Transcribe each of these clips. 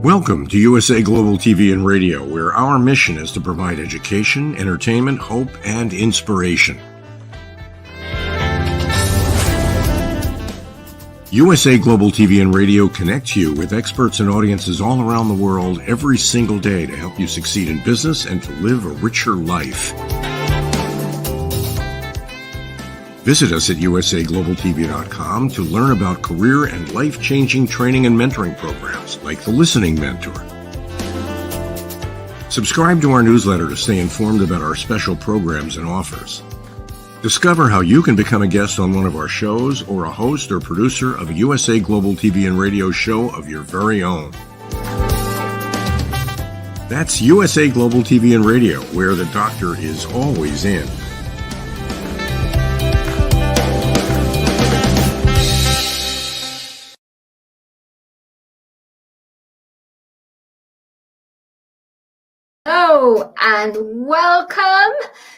Welcome to USA Global TV and Radio, where our mission is to provide education, entertainment, hope, and inspiration. USA Global TV and Radio connects you with experts and audiences all around the world every single day to help you succeed in business and to live a richer life. Visit us at usaglobaltv.com to learn about career and life-changing training and mentoring programs like the Listening Mentor. Subscribe to our newsletter to stay informed about our special programs and offers. Discover how you can become a guest on one of our shows or a host or producer of a USA Global TV and Radio show of your very own. That's USA Global TV and Radio, where the doctor is always in. Hello and welcome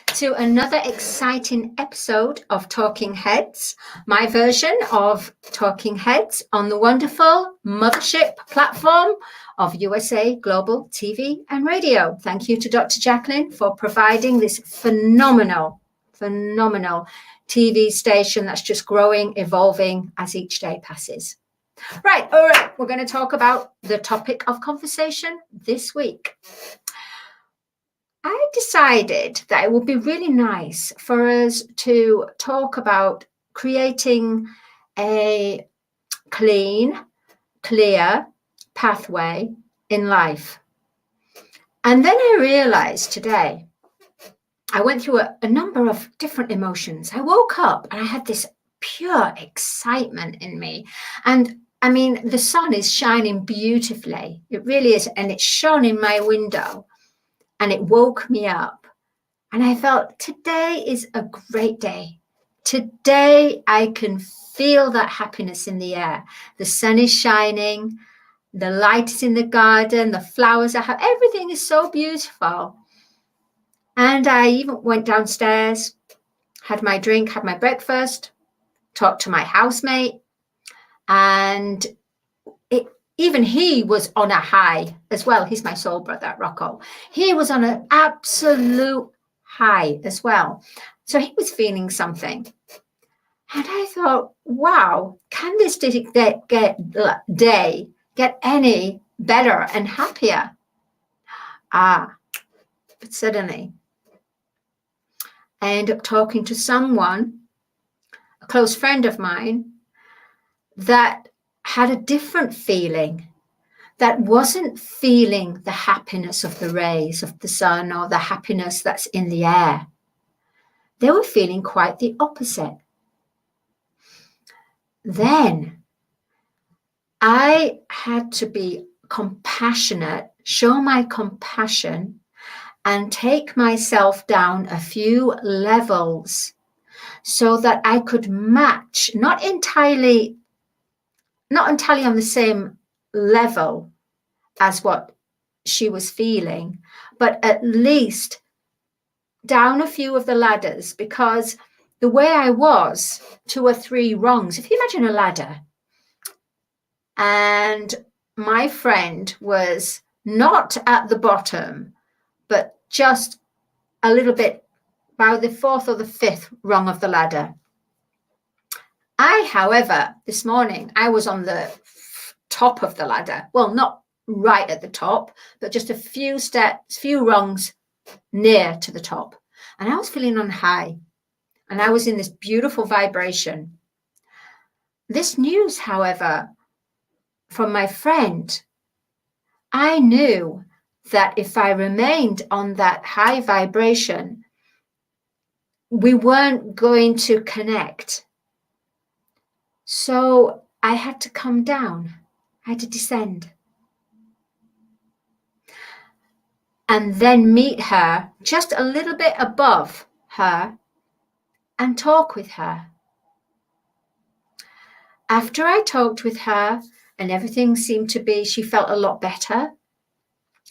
to another exciting episode of Talking Heads, my version of Talking Heads on the wonderful mothership platform of USA Global TV and Radio. Thank you to Dr. Jacqueline for providing this phenomenal TV station that's just growing, evolving as each day passes. Right, all right, we're going to talk about the topic of conversation this week. I decided that it would be really nice for us to talk about creating a clear pathway in life. And then I realized today, I went through a number of different emotions. I woke up and I had this pure excitement in me. And I mean, the sun is shining beautifully. It really is. And it shone in my window. And it woke me up. And I felt today is a great day. Today I can feel that happiness in the air. The sun is shining. The light is in the garden. The flowers are happy. Everything is so beautiful. And I even went downstairs, had my drink, had my breakfast, talked to my housemate. And even he was on a high as well. He's my soul brother, Rocco. He was on an absolute high as well. So he was feeling something. And I thought, wow, can this day get any better and happier? But suddenly, I ended up talking to someone, a close friend of mine, that had a different feeling, that wasn't feeling the happiness of the rays of the sun or the happiness that's in the air. They were feeling quite the opposite. Then I had to be compassionate, show my compassion, and take myself down a few levels so that I could match, not entirely on the same level as what she was feeling, but at least down a few of the ladders, because the way I was 2 or 3 rungs, if you imagine a ladder, and my friend was not at the bottom, but just a little bit by the 4th or the 5th rung of the ladder. However, this morning, I was on the top of the ladder. Well, not right at the top, but just a few rungs near to the top. And I was feeling on high. And I was in this beautiful vibration. This news, however, from my friend, I knew that if I remained on that high vibration, we weren't going to connect. So I had to come down. I had to descend. And then meet her just a little bit above her and talk with her. After I talked with her and everything seemed to be, she felt a lot better.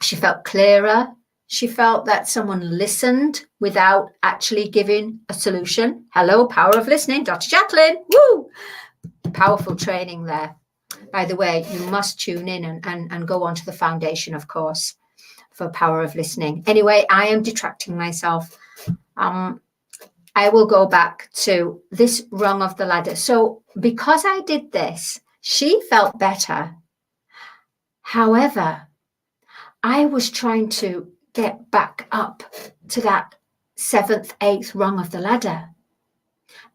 She felt clearer. She felt that someone listened without actually giving a solution. Hello, power of listening, Dr. Jacqueline. Woo! Powerful training there. By the way, you must tune in and go onto the foundation, of course, for Power of Listening. Anyway, I am detracting myself. I will go back to this rung of the ladder. So because I did this, she felt better. However, I was trying to get back up to that 7th, 8th rung of the ladder.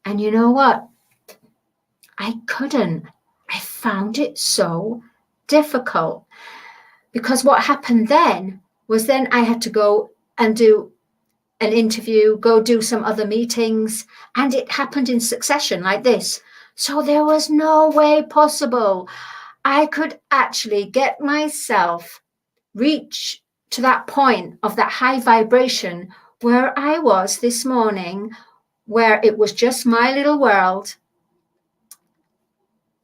And you know what? I couldn't. I found it so difficult, because what happened then was then I had to go and do an interview, go do some other meetings, and it happened in succession like this. So there was no way possible I could actually get myself reach to that point of that high vibration where I was this morning, where it was just my little world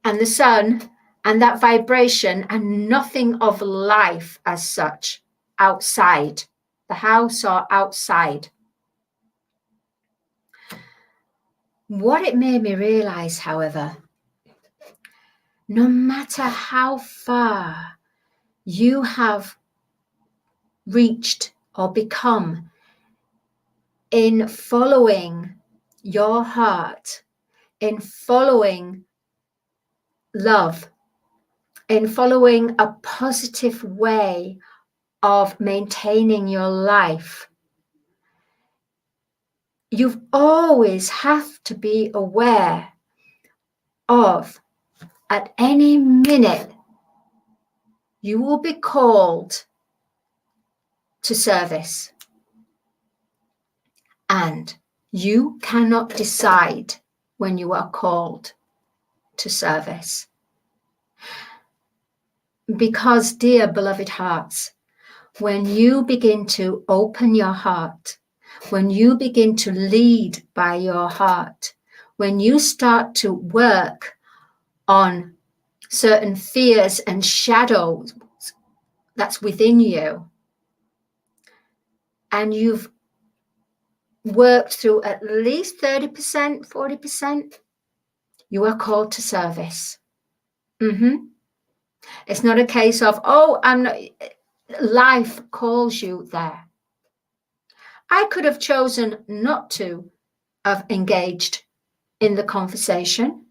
and the sun and that vibration and nothing of life as such outside the house or outside. What it made me realize, however, no matter how far you have reached or become in following your heart, in following love, in following a positive way of maintaining your life, you've always have to be aware of, at any minute, you will be called to service. And you cannot decide when you are called to service. Because, dear beloved hearts, when you begin to open your heart, when you begin to lead by your heart, when you start to work on certain fears and shadows that's within you, and you've worked through at least 30%, 40%, you are called to service. It's not a case of, oh, I'm not. Life calls you there. I could have chosen not to have engaged in the conversation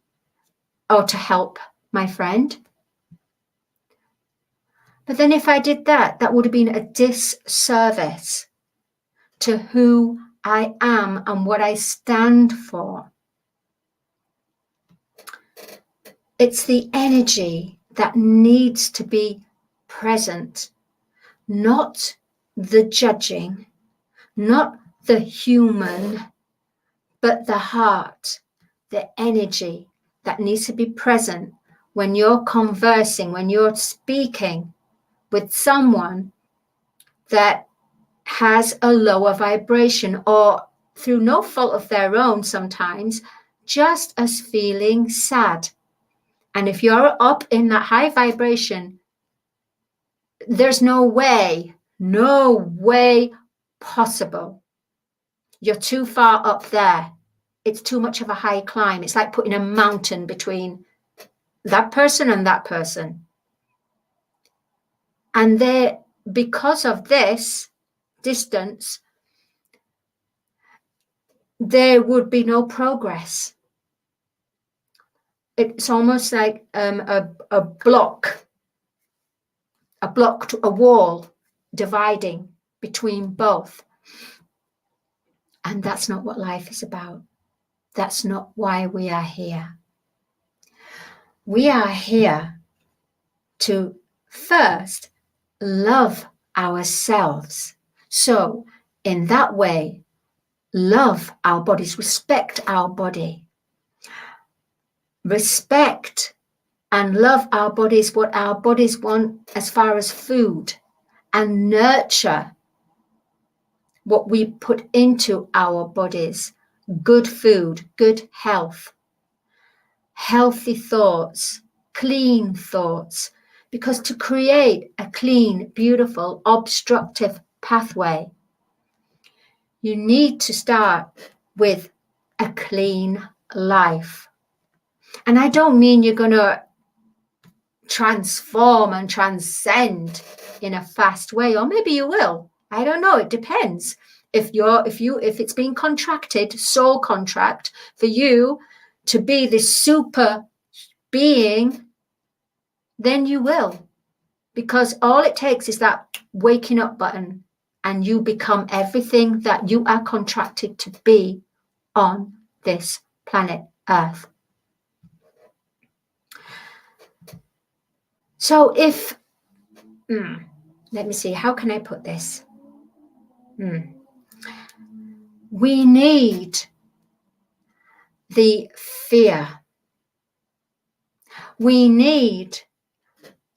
or to help my friend. But then if I did that, that would have been a disservice to who I am and what I stand for. It's the energy that needs to be present, not the judging, not the human, but the heart, the energy that needs to be present when you're conversing, when you're speaking with someone that has a lower vibration, or through no fault of their own sometimes, just as feeling sad. And if you're up in that high vibration, there's no way possible. You're too far up there. It's too much of a high climb. It's like putting a mountain between that person and that person. And there, because of this distance, there would be no progress. It's almost like a wall dividing between both. And that's not what life is about. That's not why we are here. We are here to first love ourselves. So in that way, love our bodies, respect our body. Respect and love our bodies, what our bodies want as far as food, and nurture what we put into our bodies. Good food, good health, healthy thoughts, clean thoughts. Because to create a clean, beautiful, obstructive pathway, you need to start with a clean life. And I don't mean you're going to transform and transcend in a fast way, or maybe you will. I don't know. It depends. If it's been contracted, soul contract, for you to be this super being, then you will, because all it takes is that waking up button, and you become everything that you are contracted to be on this planet Earth. So if, let me see, how can I put this? We need the fear. We need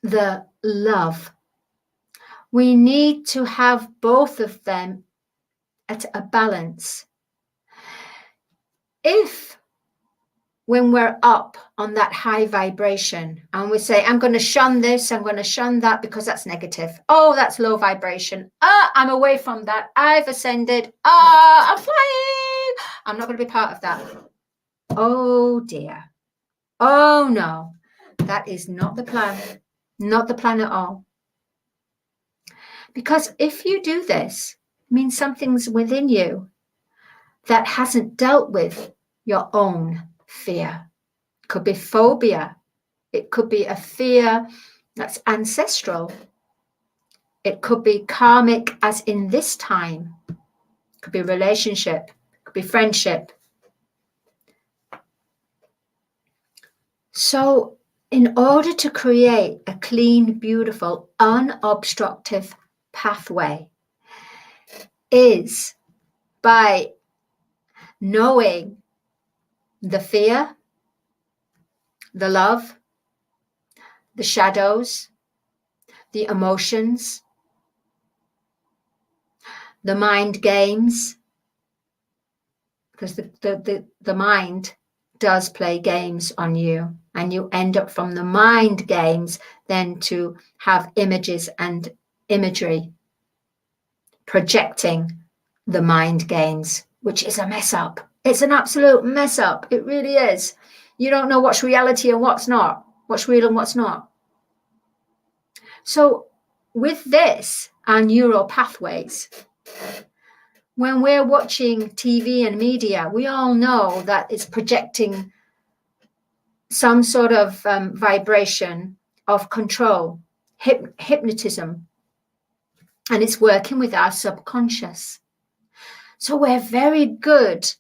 the love. We need to have both of them at a balance. If when we're up on that high vibration and we say, I'm going to shun this, I'm going to shun that because that's negative. Oh, that's low vibration. I'm away from that. I've ascended. I'm flying. I'm not going to be part of that. Oh dear. Oh no, that is not the plan. Not the plan at all. Because if you do this, it means something's within you that hasn't dealt with your own fear. It could be phobia. It could be a fear that's ancestral. It could be karmic, as in this time. It could be relationship. It could be friendship. So in order to create a clean, beautiful, unobstructive pathway is by knowing the fear, the love, the shadows, the emotions, the mind games, because the mind does play games on you, and you end up from the mind games then to have images and imagery projecting the mind games, which is a mess up. It's an absolute mess up. It really is. You don't know what's reality and what's not, what's real and what's not. So with this, our neural pathways, when we're watching TV and media, we all know that it's projecting some sort of vibration of control, hypnotism, and it's working with our subconscious. So we're very good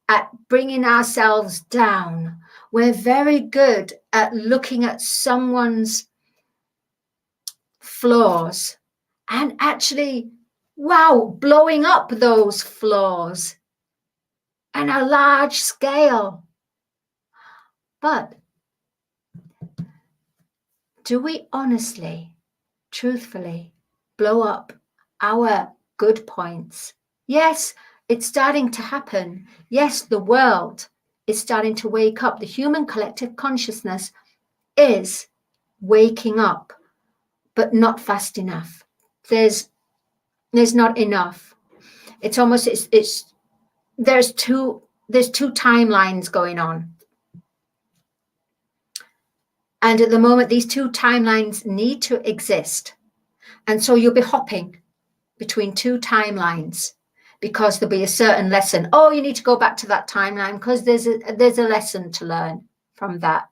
at bringing ourselves down. We're very good at looking at someone's flaws and actually, wow, blowing up those flaws on a large scale. But do we honestly, truthfully blow up our good points? Yes, it's starting to happen. Yes, the world is starting to wake up. The human collective consciousness is waking up, but not fast enough. There's not enough. It's almost there's two timelines going on. And at the moment, these two timelines need to exist. And so you'll be hopping between two timelines because there'll be a certain lesson. Oh, you need to go back to that timeline because there's a lesson to learn from that.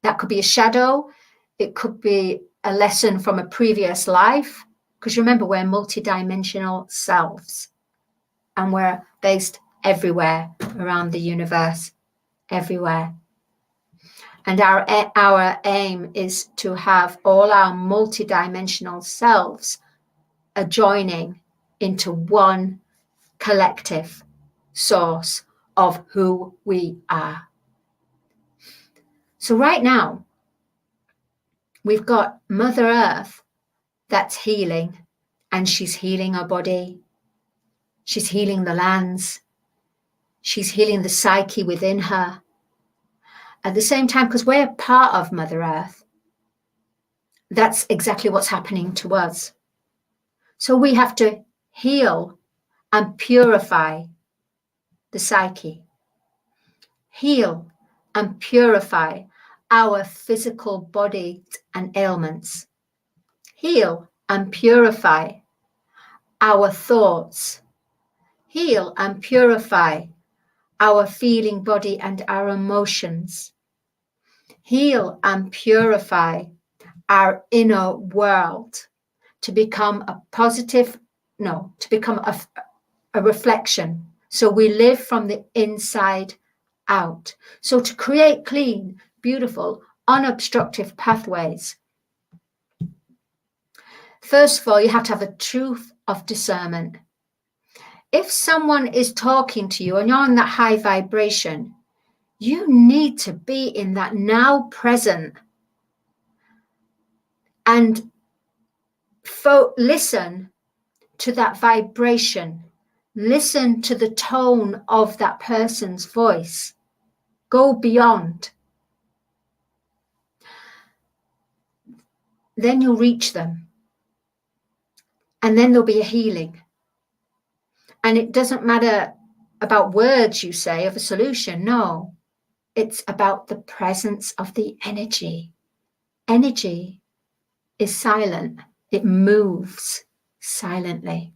That could be a shadow. It could be a lesson from a previous life. Because remember, we're multidimensional selves and we're based everywhere around the universe, everywhere. And our aim is to have all our multidimensional selves adjoining into one collective source of who we are. So right now, we've got Mother Earth that's healing, and she's healing our body. She's healing the lands. She's healing the psyche within her. At the same time, because we're part of Mother Earth, that's exactly what's happening to us. So we have to heal and purify the psyche. Heal and purify our physical body and ailments. Heal and purify our thoughts. Heal and purify our feeling body and our emotions. Heal and purify our inner world to become a positive, no, to become a reflection. So we live from the inside out. So to create clean, beautiful, unobstructive pathways, first of all, you have to have a truth of discernment. If someone is talking to you and you're on that high vibration, you need to be in that now present and listen to that vibration. Listen to the tone of that person's voice. Go beyond. Then you'll reach them. And then there'll be a healing. And it doesn't matter about words you say of a solution. No, it's about the presence of the energy. Energy is silent. It moves silently.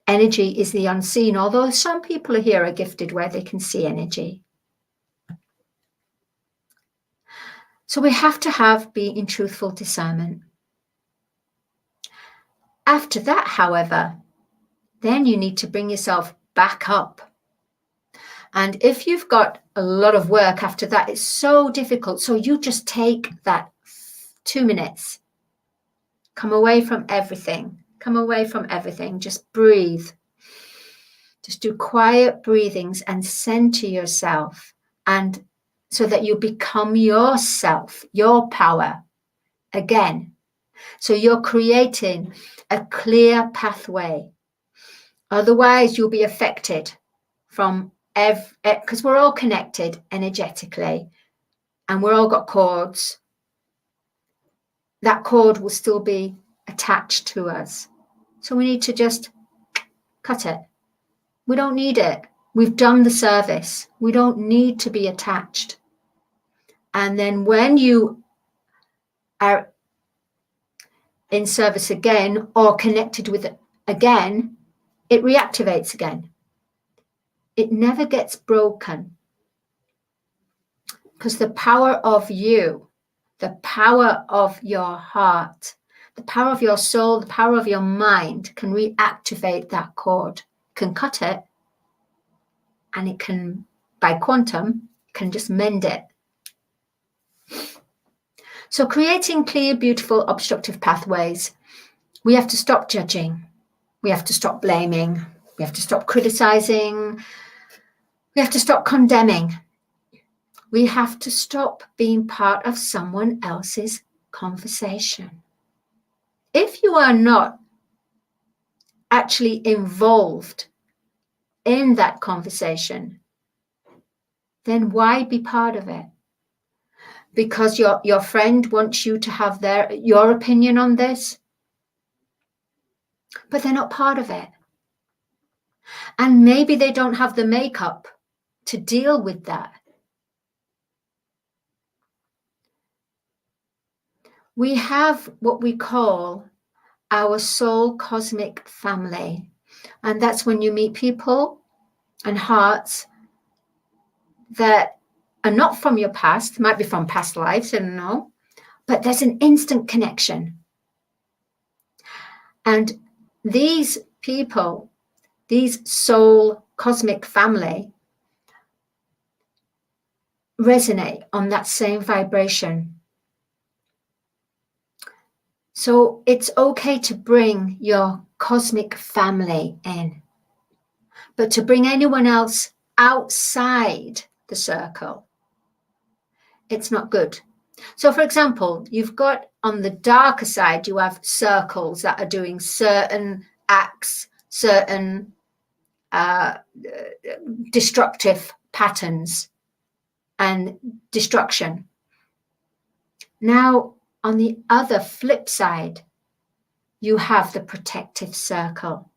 Energy is the unseen, although some people here are gifted where they can see energy. So we have to be in truthful discernment. After that, however, then you need to bring yourself back up. And if you've got a lot of work after that, it's so difficult. So you just take that 2 minutes. Come away from everything. Come away from everything. Just breathe. Just do quiet breathings and center yourself, and so that you become yourself, your power again. So you're creating a clear pathway. Otherwise, you'll be affected from because we're all connected energetically and we're all got cords. That cord will still be attached to us. So we need to just cut it. We don't need it. We've done the service. We don't need to be attached. And then when you are in service again or connected with it again, it reactivates again. It never gets broken. Because the power of you, the power of your heart, the power of your soul, the power of your mind can reactivate that cord, can cut it, and it can, by quantum, can just mend it. So creating clear, beautiful, obstructive pathways, we have to stop judging. We have to stop blaming. We have to stop criticizing. We have to stop condemning. We have to stop being part of someone else's conversation. If you are not actually involved in that conversation, then why be part of it? Because your friend wants you to have your opinion on this, but they're not part of it. And maybe they don't have the makeup to deal with that. We have what we call our soul cosmic family. And that's when you meet people and hearts that are not from your past, might be from past lives, I don't know, but there's an instant connection. And these people, these soul cosmic family, resonate on that same vibration. So it's okay to bring your cosmic family in, but to bring anyone else outside the circle, it's not good. So, for example, you've got on the darker side, you have circles that are doing certain acts, certain destructive patterns and destruction. Now, on the other flip side, you have the protective circle,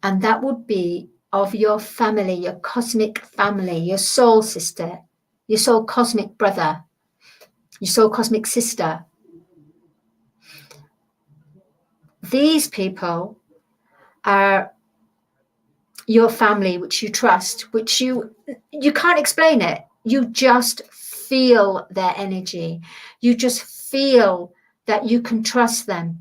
and that would be of your family, your cosmic family, your soul sister, your soul cosmic brother, your soul cosmic sister. These people are your family, which you trust, which you can't explain it. You just feel their energy. You just feel that you can trust them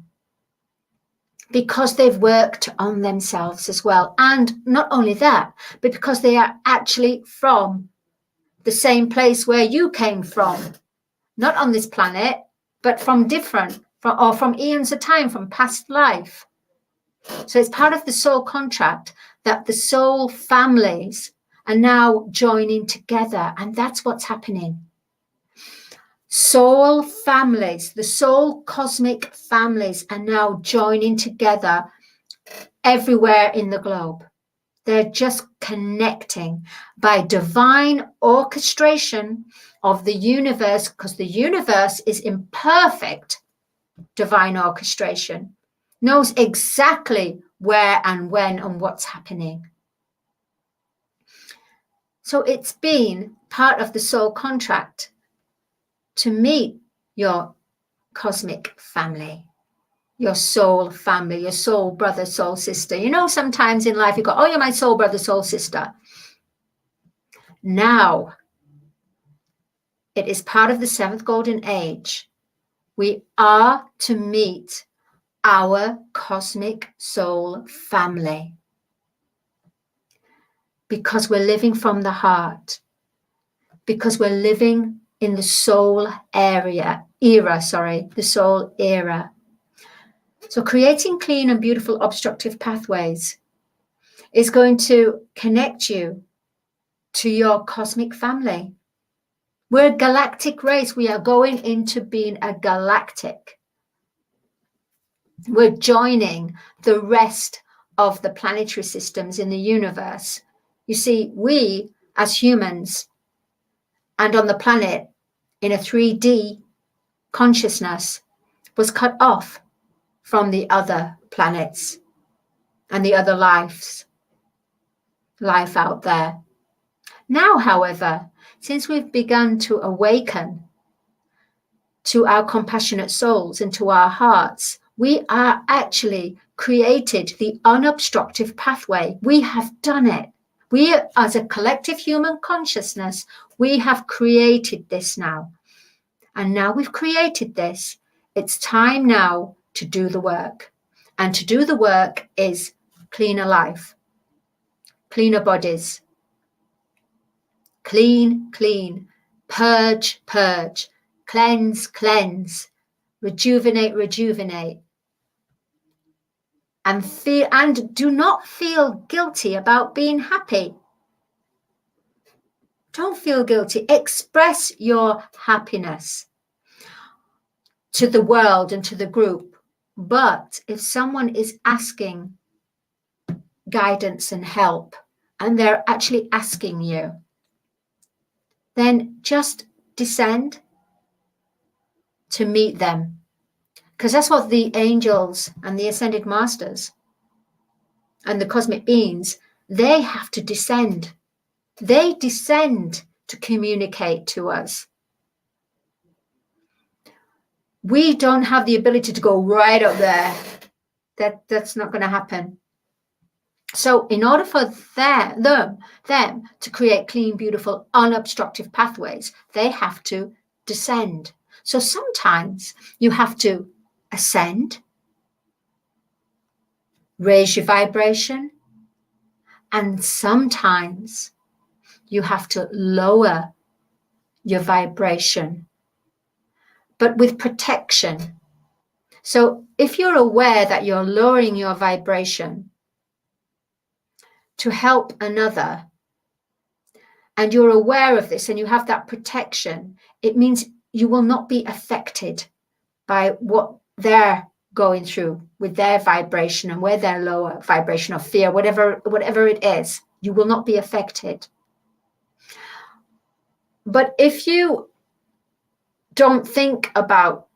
because they've worked on themselves as well. And not only that, but because they are actually from the same place where you came from, not on this planet, but from different, from eons of time, from past life. So it's part of the soul contract that the soul families are now joining together, and that's what's happening. Soul families, the soul cosmic families are now joining together everywhere in the globe. They're just connecting by divine orchestration of the universe, because the universe is in perfect divine orchestration, knows exactly where and when and what's happening. So it's been part of the soul contract to meet your cosmic family, your soul family, your soul brother, soul sister. You know, sometimes in life you go, oh, you're my soul brother, soul sister. Now, it is part of the seventh golden age. We are to meet our cosmic soul family because we're living from the heart, because we're living in the soul era. So creating clean and beautiful obstructive pathways is going to connect you to your cosmic family. We're a galactic race. We are going into being a galactic. We're joining the rest of the planetary systems in the universe. You see, we as humans and on the planet in a 3D consciousness was cut off from the other planets and the other life out there. Now, however, since we've begun to awaken to our compassionate souls and to our hearts, we are actually created the unobstructive pathway. We have done it. We, as a collective human consciousness, we have created this now. And now we've created this, it's time now to do the work. And to do the work is cleaner life, cleaner bodies, clean, purge, cleanse, rejuvenate. And do not feel guilty about being happy. Don't feel guilty. Express your happiness to the world and to the group. But if someone is asking guidance and help, and they're actually asking you, then just descend to meet them. Because that's what the angels and the ascended masters and the cosmic beings, they have to descend. They descend to communicate to us. We don't have the ability to go right up there. That's not going to happen. So in order for them to create clean, beautiful, unobstructive pathways, they have to descend. So sometimes you have to ascend, raise your vibration, and sometimes you have to lower your vibration, but with protection. So if you're aware that you're lowering your vibration to help another, and you're aware of this and you have that protection, it means you will not be affected by what they're going through with their vibration and where their lower vibration of fear, whatever it is, you will not be affected. But if you don't think about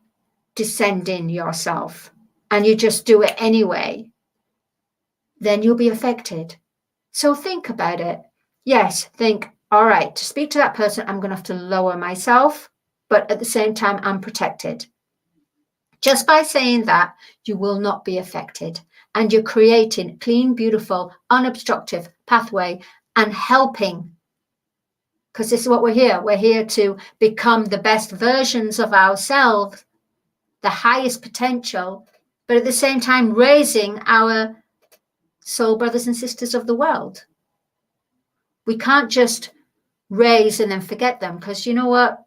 descending yourself and you just do it anyway, then you'll be affected. So think about it. Yes, think, all right, to speak to that person, I'm going to have to lower myself, but at the same time, I'm protected. Just by saying that, you will not be affected. And you're creating clean, beautiful, unobstructive pathway and helping. Because this is what we're here. We're here to become the best versions of ourselves, the highest potential, but at the same time, raising our soul brothers and sisters of the world. We can't just raise and then forget them, because you know what?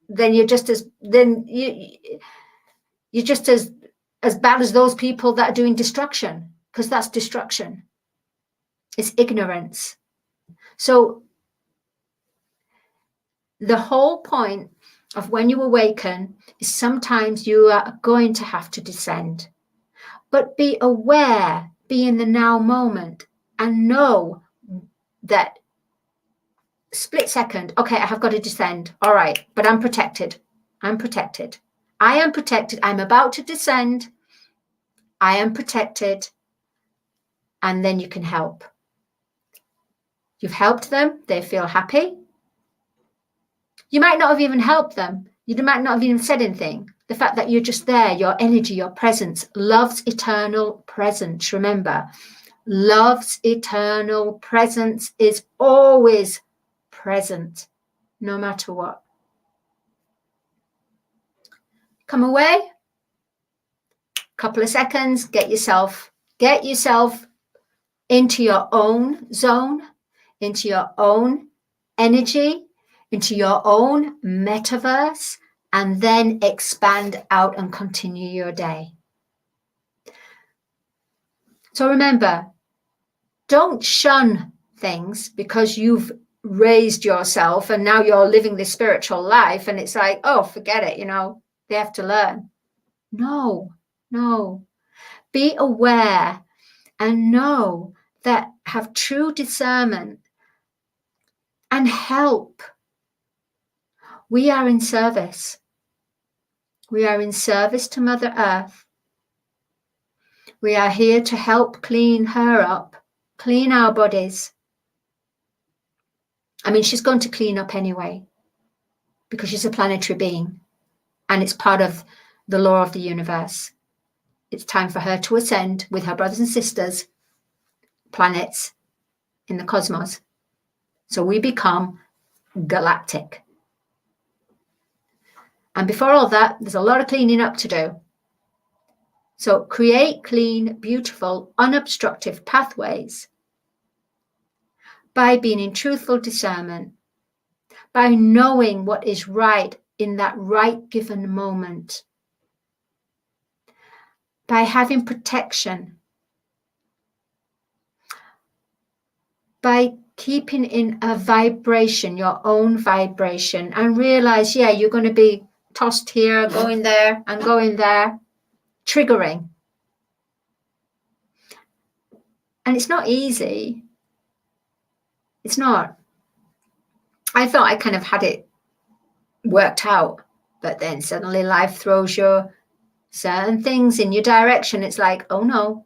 Then you're just as you're just as bad as those people that are doing destruction, because that's destruction. It's ignorance. So the whole point of when you awaken is sometimes you are going to have to descend, but be aware, be in the now moment, and know that split second, okay, I have got to descend. All right, but I'm protected. I'm protected. I am protected. I'm about to descend. I am protected. And then you can help. You've helped them. They feel happy. You might not have even helped them. You might not have even said anything. The fact that you're just there, your energy, your presence, love's eternal presence. Remember, love's eternal presence is always present, no matter what. Come away, couple of seconds, get yourself into your own zone, into your own energy, into your own metaverse, and then expand out and continue your day. So remember, don't shun things because you've raised yourself and now you're living this spiritual life and it's like, oh, forget it, they have to learn. No. Be aware and know that have true discernment and help. We are in service. We are in service to Mother Earth. We are here to help clean her up, clean our bodies. I mean, she's going to clean up anyway because she's a planetary being and it's part of the law of the universe. It's time for her to ascend with her brothers and sisters, planets in the cosmos. So we become galactic. And before all that, there's a lot of cleaning up to do. So create clean, beautiful, unobstructive pathways by being in truthful discernment, by knowing what is right in that right given moment, by having protection, by keeping in a vibration, your own vibration, and realize, you're going to be tossed here, going there, and going there, triggering. And it's not easy. It's not. I thought I kind of had it worked out, but then suddenly life throws you certain things in your direction. It's like, oh no,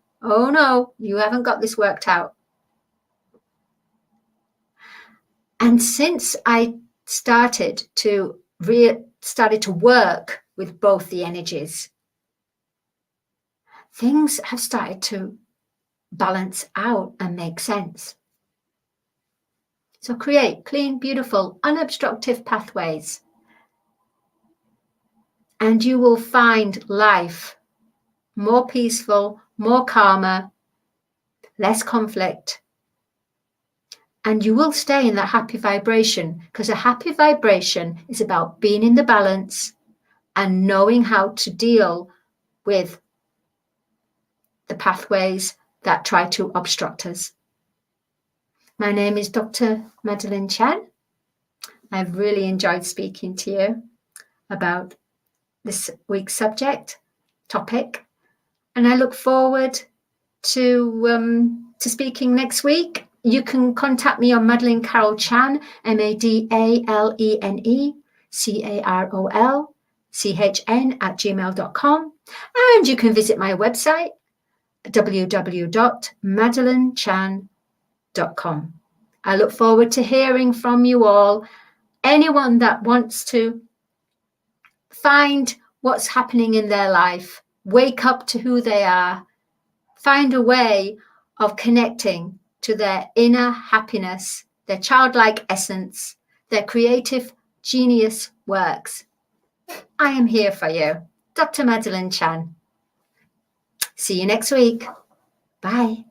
you haven't got this worked out. And since I started to work with both the energies, things have started to balance out and make sense. So create clean, beautiful, unobstructive pathways. And you will find life more peaceful, more calmer, less conflict. And you will stay in that happy vibration, because a happy vibration is about being in the balance and knowing how to deal with the pathways that try to obstruct us. My name is Dr. Madalene Chan. I've really enjoyed speaking to you about this week's topic, and I look forward to speaking next week. You can contact me on Madalene Carol Chan, MadaleneCarolChan @gmail.com, and you can visit my website www.madalenechan.com. I look forward to hearing from you all. Anyone that wants to find what's happening in their life, wake up to who they are, find a way of connecting to their inner happiness, their childlike essence, their creative genius works. I am here for you, Dr. Madalene Chan. See you next week. Bye.